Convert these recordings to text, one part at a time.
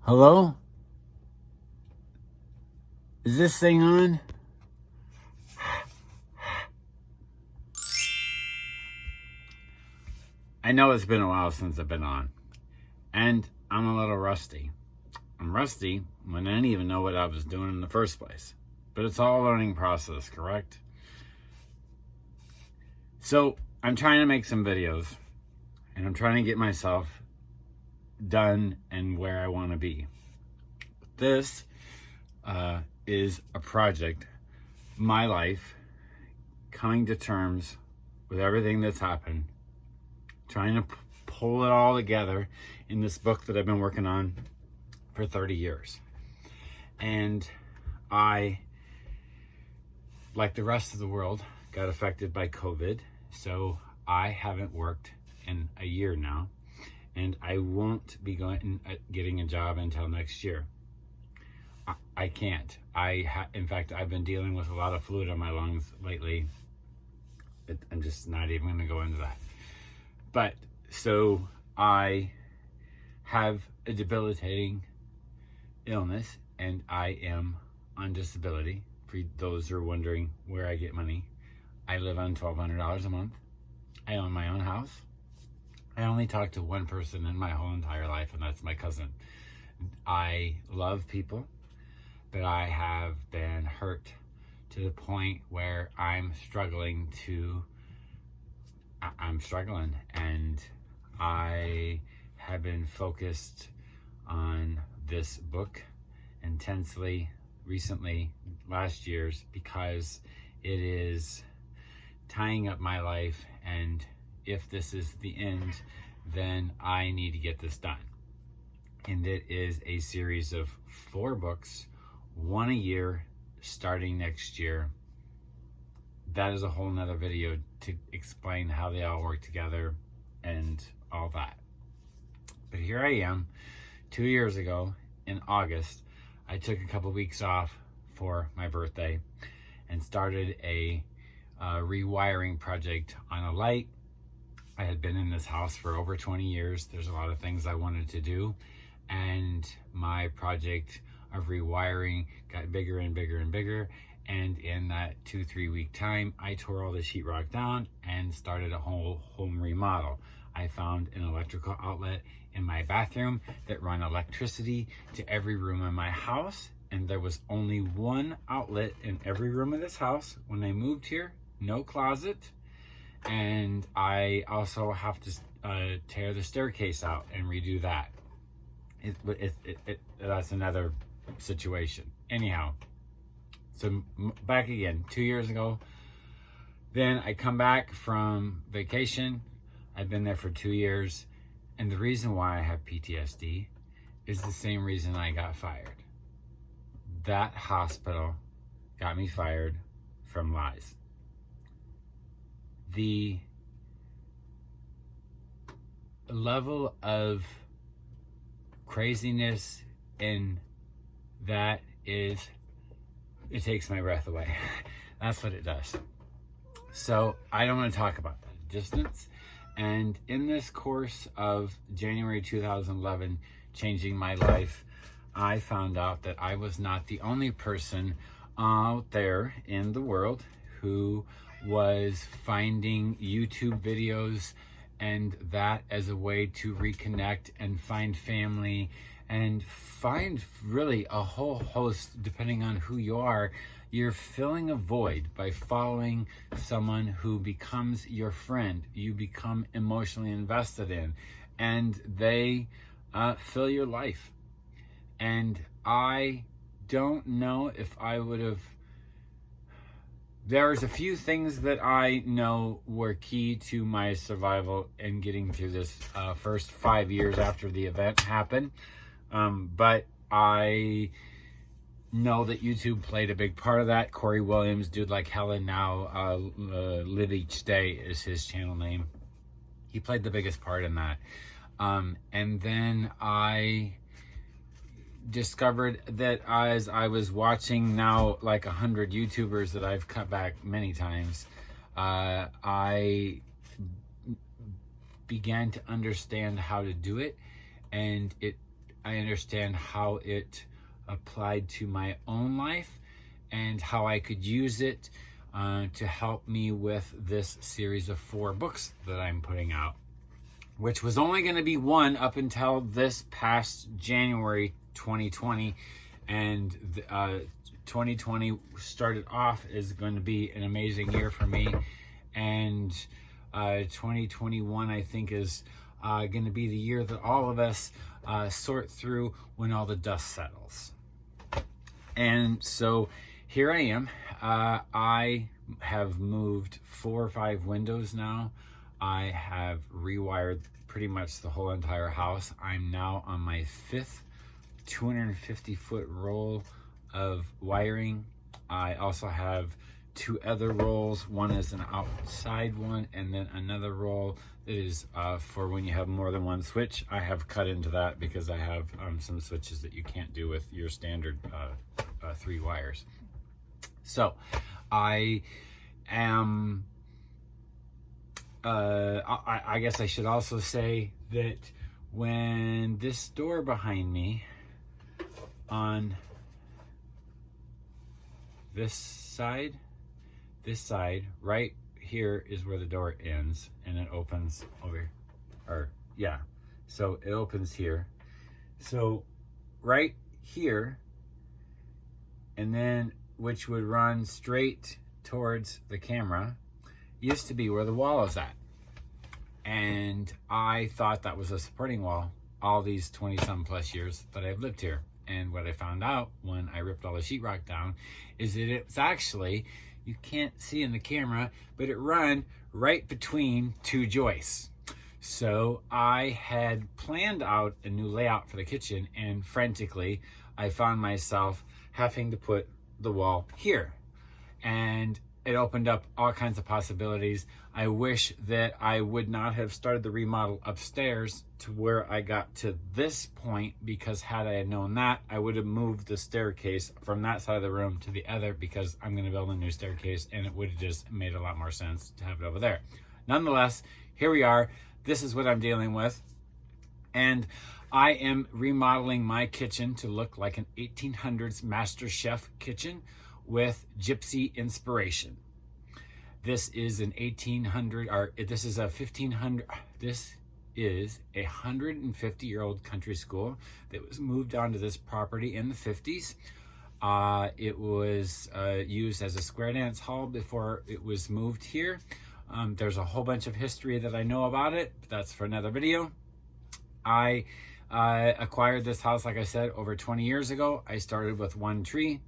Hello? Is this thing on? I know it's been a while since I've been on, and I'm a little rusty. I'm rusty when I didn't even know what I was doing in the first place. But it's all a learning process, correct? So I'm trying to make some videos, and I'm trying to get myself done and where I want to be. This is a project, my life, coming to terms with everything that's happened, trying to pull it all together in this book that I've been working on for 30 years. And I, like the rest of the world, got affected by COVID. So I haven't worked in a year now, and I won't be getting a job until next year. I can't. In fact, I've been dealing with a lot of fluid on my lungs lately. I'm just not even going to go into that. But so I have a debilitating illness, and I am on disability. For those who are wondering where I get money, I live on $1,200 a month. I own my own house. I only talk to one person in my whole entire life, and that's my cousin. I love people, but I have been hurt to the point where I'm struggling, and I have been focused on this book intensely recently, last year's, because it is tying up my life, and if this is the end, then I need to get this done. And it is a series of 4 books, 1 a year, starting next year. That is a whole nother video to explain how they all work together and all that. But here I am, 2 years ago in August. I took a couple weeks off for my birthday and started a rewiring project on a light. I had been in this house for over 20 years. There's a lot of things I wanted to do, and my project of rewiring got bigger and bigger and bigger. And in that 2-3 week time, I tore all the sheetrock down and started a whole home remodel. I found an electrical outlet in my bathroom that run electricity to every room in my house. And there was only one outlet in every room of this house when I moved here, no closet. And I also have to tear the staircase out and redo that. That's another situation. Anyhow, so back again, 2 years ago. Then I come back from vacation. I've been there for 2 years. And the reason why I have PTSD is the same reason I got fired. That hospital got me fired from lies. The level of craziness in that is, it takes my breath away. That's what it does. So I don't want to talk about that distance. And in this course of January 2011 changing my life, I found out that I was not the only person out there in the world who was finding YouTube videos and that as a way to reconnect and find family and find really a whole host, depending on who you are. You're filling a void by following someone who becomes your friend, you become emotionally invested in, and they fill your life. And I don't know if I would have. There's a few things that I know were key to my survival in getting through this first 5 years after the event happened. But I know that YouTube played a big part of that. Corey Williams, Dude Like Helen Now, Live Each Day is his channel name. He played the biggest part in that. And then I discovered that as I was watching now like 100 YouTubers that I've cut back many times, I began to understand how to do it, and I understand how it applied to my own life and how I could use it to help me with this series of 4 books that I'm putting out, which was only going to be one up until this past January 2020. And 2020 started off is going to be an amazing year for me. And 2021, I think, is going to be the year that all of us sort through when all the dust settles. And so here I am. I have moved 4 or 5 windows now. I have rewired pretty much the whole entire house. I'm now on my 5th 250-foot roll of wiring. I also have 2 other rolls. One is an outside one, and then another roll that is for when you have more than one switch. I have cut into that because I have some switches that you can't do with your standard 3 wires. So I am I guess I should also say that when this door behind me on this side right here is where the door ends, and it opens over, or yeah, so it opens here. So right here, and then which would run straight towards the camera, used to be where the wall is at. And I thought that was a supporting wall all these 20-some plus years that I've lived here. And what I found out when I ripped all the sheetrock down is that it's actually, you can't see in the camera, but it run right between 2 joists. So I had planned out a new layout for the kitchen, and frantically I found myself having to put the wall here. And it opened up all kinds of possibilities. I wish that I would not have started the remodel upstairs to where I got to this point, because had I had known that, I would have moved the staircase from that side of the room to the other, because I'm going to build a new staircase, and it would have just made a lot more sense to have it over there. Nonetheless, here we are. This is what I'm dealing with. And I am remodeling my kitchen to look like an 1800s master chef kitchen with gypsy inspiration. This is an 1800, or this is a 1500, this is a 150-year-old country school that was moved onto this property in the 50s. It was used as a square dance hall before it was moved here. There's a whole bunch of history that I know about it, but that's for another video. I acquired this house, like I said, over 20 years ago. I started with 1 tree.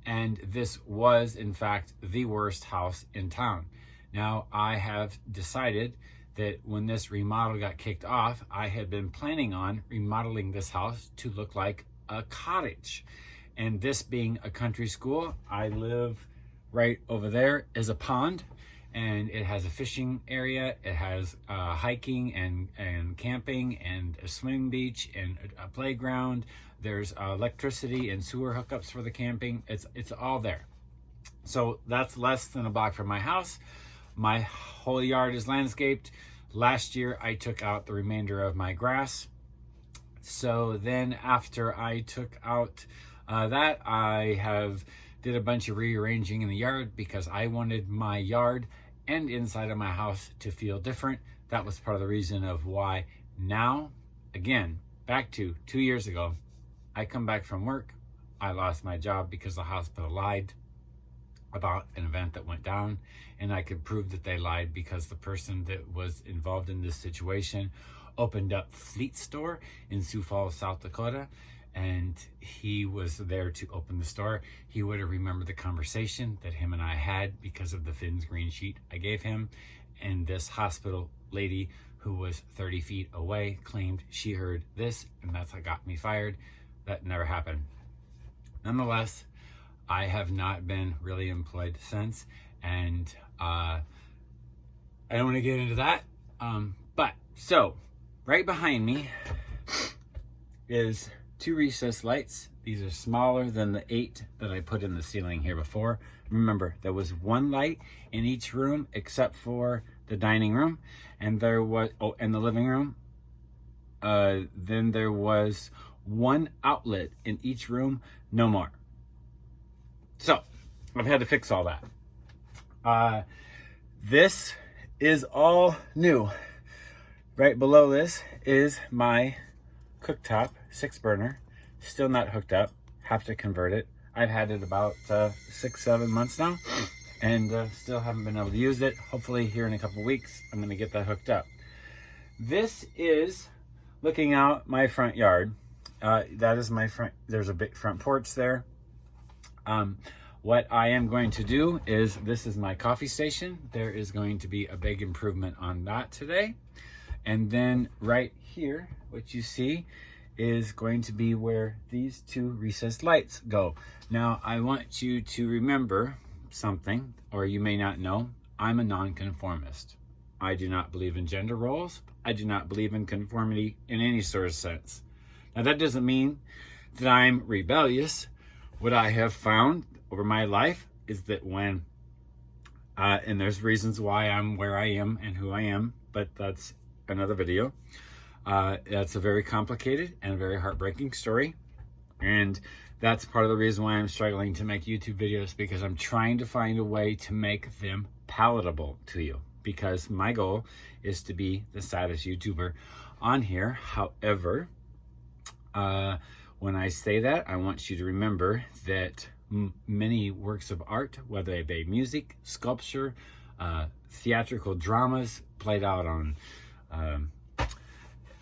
And this was, in fact, the worst house in town. Now, I have decided that when this remodel got kicked off, I had been planning on remodeling this house to look like a cottage. And this being a country school, I live right over there is a pond, and it has a fishing area. It has hiking and camping and a swimming beach and a playground. There's electricity and sewer hookups for the camping. It's all there. So that's less than a block from my house. My whole yard is landscaped. Last year, I took out the remainder of my grass. So then after I took out that, I did a bunch of rearranging in the yard because I wanted my yard and inside of my house to feel different. That was part of the reason of why now, again, back to 2 years ago, I come back from work. I lost my job because the hospital lied about an event that went down, and I could prove that they lied because the person that was involved in this situation opened up Fleet Store in Sioux Falls, South Dakota, and he was there to open the store. He would have remembered the conversation that him and I had because of the Finn's green sheet I gave him, and this hospital lady who was 30 feet away claimed she heard this, and that's what got me fired. That never happened. Nonetheless, I have not been really employed since, and I don't want to get into that. So right behind me is 2 recessed lights. These are smaller than the 8 that I put in the ceiling here before. Remember, there was 1 light in each room except for the dining room, and there was, and the living room. Then there was 1 outlet in each room, no more. So I've had to fix all that. This is all new. Right below this is my cooktop, 6 burner, still not hooked up, have to convert it. I've had it about 6-7 months now, and still haven't been able to use it. Hopefully here in a couple weeks, I'm gonna get that hooked up. This is looking out my front yard. That is my front, there's a big front porch there. What I am going to do is, this is my coffee station. There is going to be a big improvement on that today. And then right here, what you see is going to be where these 2 recessed lights go. Now, I want you to remember something, or you may not know, I'm a nonconformist. I do not believe in gender roles. I do not believe in conformity in any sort of sense. Now, that doesn't mean that I'm rebellious. What I have found over my life is that when, and there's reasons why I'm where I am and who I am, but that's another video. That's a very complicated and very heartbreaking story. And that's part of the reason why I'm struggling to make YouTube videos, because I'm trying to find a way to make them palatable to you, because my goal is to be the saddest YouTuber on here. However, when I say that, I want you to remember that many works of art, whether they be music, sculpture, theatrical dramas played out on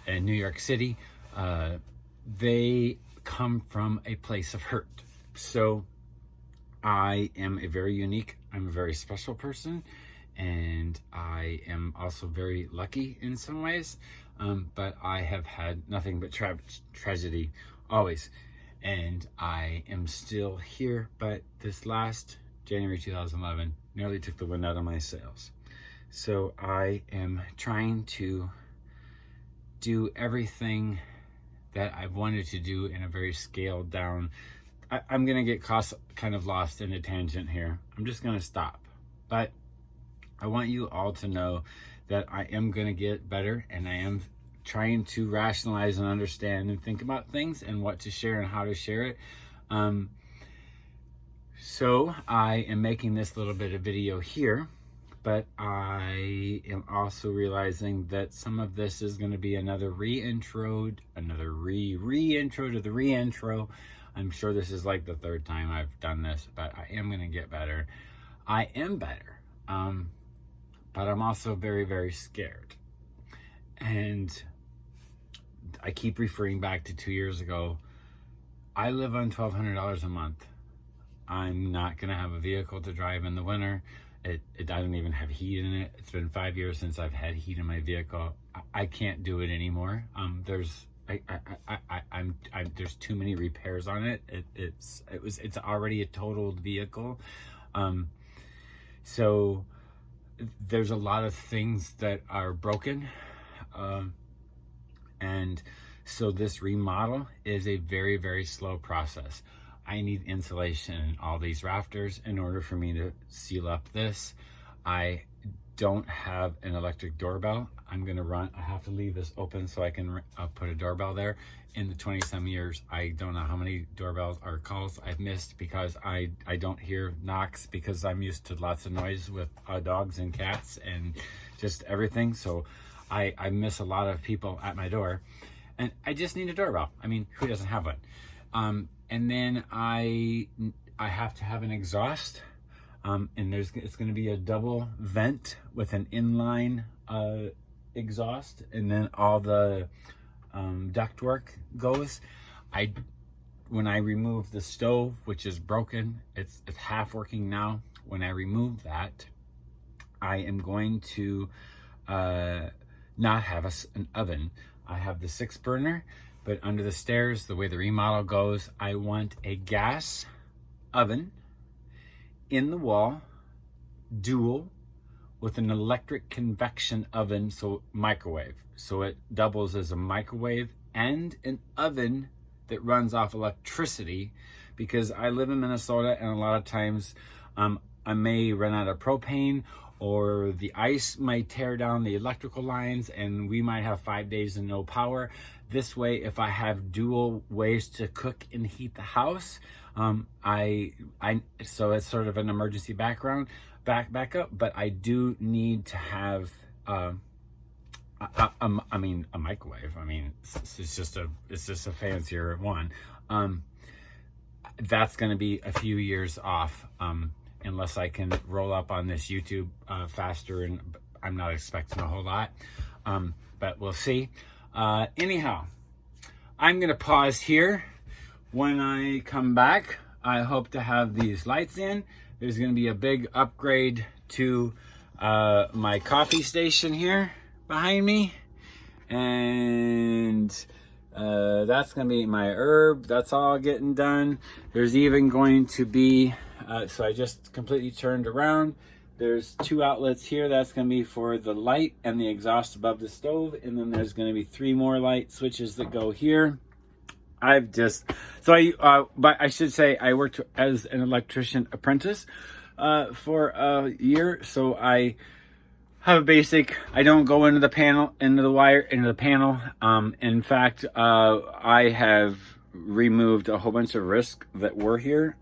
in New York City, they come from a place of hurt. So I am a very unique, I'm a very special person, and I am also very lucky in some ways, but I have had nothing but tragedy always, and I am still here. But this last January 2011 nearly took the wind out of my sails. So I am trying to do everything that I've wanted to do in a very scaled down. I'm gonna get kind of lost in a tangent here. I'm just gonna stop. But I want you all to know that I am gonna get better, and I am trying to rationalize and understand and think about things and what to share and how to share it. So I am making this little bit of video here, but I am also realizing that some of this is going to be another re-intro to the re-intro. I'm sure this is like the 3rd time I've done this, but I am going to get better. I am better, but I'm also very, very scared. And I keep referring back to 2 years ago. I live on $1,200 a month. I'm not going to have a vehicle to drive in the winter. I don't even have heat in it. It's been 5 years since I've had heat in my vehicle. I can't do it anymore. There's too many repairs on it. It's already a totaled vehicle. So there's a lot of things that are broken. And so this remodel is a very, very slow process. I need insulation in all these rafters in order for me to seal up this. I don't have an electric doorbell. I have to leave this open so I can put a doorbell there. In the 20-some years, I don't know how many doorbells or calls I've missed because I don't hear knocks, because I'm used to lots of noise with dogs and cats and just everything. So I miss a lot of people at my door, and I just need a doorbell. I mean, who doesn't have one? And then I have to have an exhaust, and it's going to be a double vent with an inline exhaust, and then all the ductwork goes. When I remove the stove, which is broken, it's half working now. When I remove that, I am going to not have an oven. I have the 6 burner. But under the stairs, the way the remodel goes, I want a gas oven in the wall, dual, with an electric convection oven, so microwave. So it doubles as a microwave and an oven that runs off electricity, because I live in Minnesota and a lot of times I may run out of propane, or the ice might tear down the electrical lines and we might have 5 days of no power. This way, if I have dual ways to cook and heat the house, so it's sort of an emergency backup, but I do need to have a microwave. I mean, it's just a fancier one. That's going to be a few years off, unless I can roll up on this YouTube faster, and I'm not expecting a whole lot, but we'll see. Anyhow, I'm going to pause here. When I come back, I hope to have these lights in. There's going to be a big upgrade to my coffee station here behind me, and that's going to be my herb. That's all getting done. There's even going to be, so I just completely turned around. There's 2 outlets here. That's going to be for the light and the exhaust above the stove. And then there's going to be 3 more light switches that go here. But I should say I worked as an electrician apprentice for a year. So I have a basic, I don't go into the panel, into the panel. In fact, I have removed a whole bunch of risks that were here.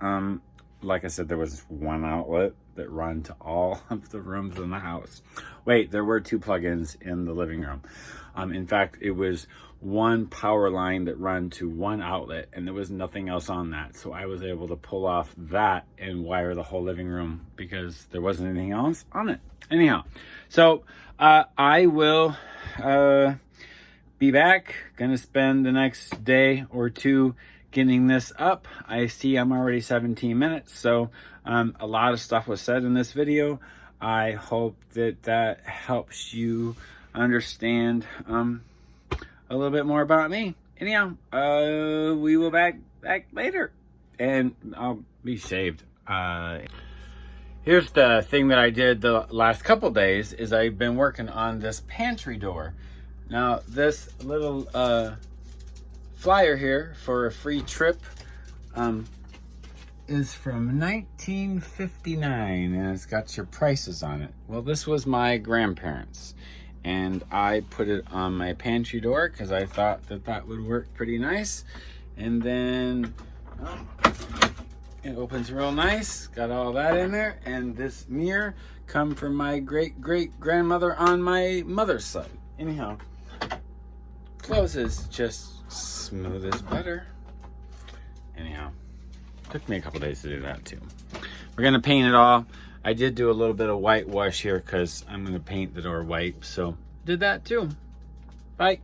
Like I said, there was 1 outlet that run to all of the rooms in the house. Wait, there were 2 plugins in the living room. In fact, it was 1 power line that run to 1 outlet, and there was nothing else on that. So I was able to pull off that and wire the whole living room because there wasn't anything else on it. Anyhow, so I will be back. Gonna spend the next day or 2 getting this up. I see I'm already 17 minutes, so a lot of stuff was said in this video. I hope that helps you understand a little bit more about me. Anyhow, we will back later, and I'll be shaved. Here's the thing that I did the last couple days is I've been working on this pantry door. Now this little flyer here for a free trip is from 1959, and it's got your prices on it. Well, this was my grandparents, and I put it on my pantry door because I thought that would work pretty nice. And then it opens real nice, got all that in there. And this mirror come from my great-great-grandmother on my mother's side. Anyhow, closes just smooth as butter. Anyhow, took me a couple days to do that too. We're gonna paint it all. I did do a little bit of whitewash here because I'm gonna paint the door white, so did that too. Bye.